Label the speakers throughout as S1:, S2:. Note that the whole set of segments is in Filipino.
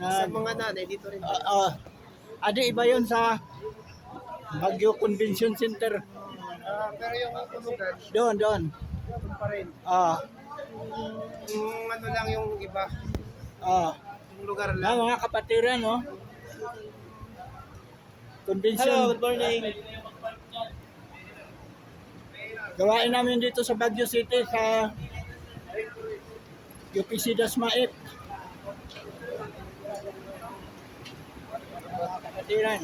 S1: Sa mga nanay, dito rin.
S2: Adi, iba yun sa Baguio Convention Center.
S1: Pero yung tulugan,
S2: Doon.
S1: doon pa rin. Yung ano lang yung iba, yung lugar lang.
S2: Mga kapatiran, no? Convention.
S1: Hello, good morning.
S2: Gawain namin dito sa Baguio City sa UPC Dasmait. Mga kapatiran.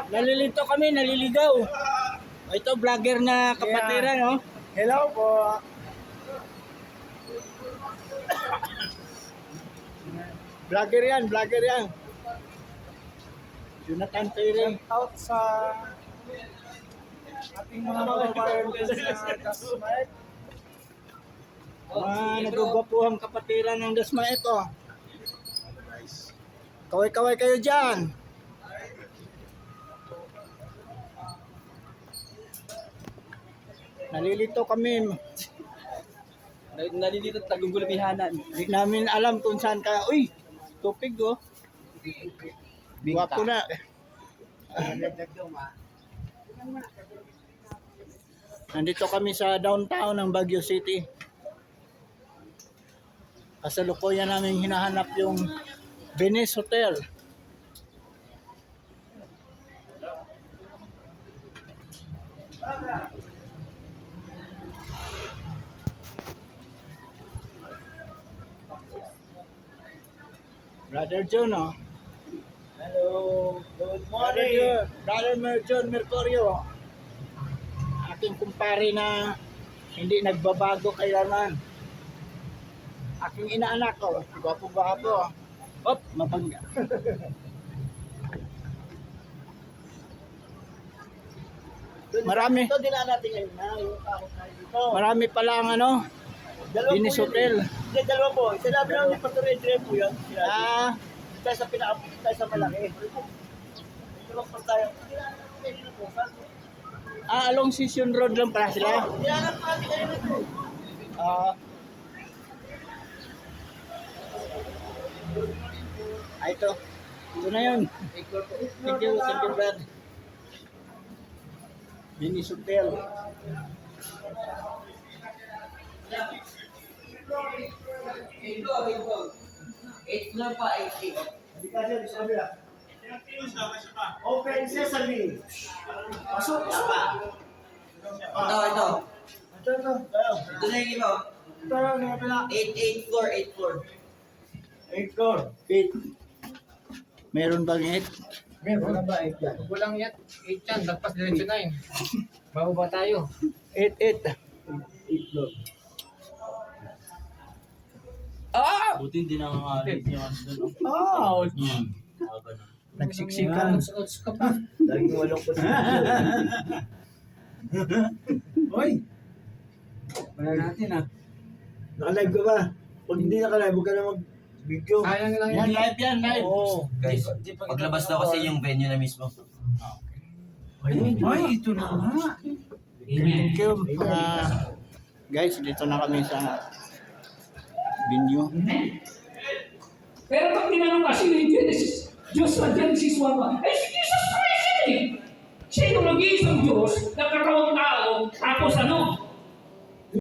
S2: Nalilito kami, naliligaw. Ito, vlogger na kapatiran, no?
S1: Hello po.
S2: Vlogger yan. Jonathan Perry.
S1: Out sa ating mga kababayan sa Dasmait.
S2: Nagugwapuhang kapatiran ng Dasmait, oh. Kaway-kaway kayo dyan. Nalilito kami.
S1: Nalilito at nagugulabihanan.
S2: Hindi namin alam kung saan ka. Uy, tupig, oh. Gwapo na. Nandito kami sa downtown ng Baguio City. Kasalukuyan namin hinahanap yung Venice Hotel. Brother John, oh.
S1: Hello, good morning.
S2: Brother John Mercurio. Aking kumpare na hindi nagbabago kailanman. Aking inaanak ko, gwapo-gwapo. Hop, mapangga. Marami.
S1: Ito din natin ngayon na yung kahit tayo dito.
S2: Marami pala ang ano, Venice Hotel.
S1: Hindi, dalawa po. Sinabi lang ni Pastor Adrian po yan. Tayo sa tayo sa malaki. Ito pa tayo.
S2: Along Session Road lang pala sila.
S1: Dinanap natin kayo nito.
S2: Ito. Ito na yun. Thank you, Brad. Venice Hotel.
S3: Ito. 8 floor pa, 80.
S1: Hindi kasi, sabi lang. Open Sesame. Pasok.
S3: Ito.
S1: Ito.
S3: Ito na yung iba.
S1: Ito na pala.
S3: 8 floor, 8 floor.
S1: 8 floor.
S2: 8. Meron bang 8?
S1: Meron na ba 8 yan?
S4: Kulang yan. 8 yan. Lagpas diretso 9. Bababa tayo.
S2: 8.
S1: 8 floor.
S5: Buti hindi nangangalit yung ano doon.
S2: Nagsiksikan.
S4: Outs ka pa.
S1: Laging walong po Hoy!
S5: Wala natin
S1: Naka-live ka ba? Pag hindi naka-live, huwag ka na mag-video.
S4: Sayang lang
S2: Yan,
S4: yan.
S2: live yan, live.
S1: Oo.
S3: Guys, paglabas daw kasi yung venue na mismo.
S1: Ay, ito na nga.
S2: Thank you. Guys, dito na kami sa venue.
S6: Pero pag tinanong kasi ng Genesis, Diyos sa Genesis 1:1, ay si Jesus Christ eh! Siya yung nag-iisang Diyos, nagkakawang tao, tapos ano?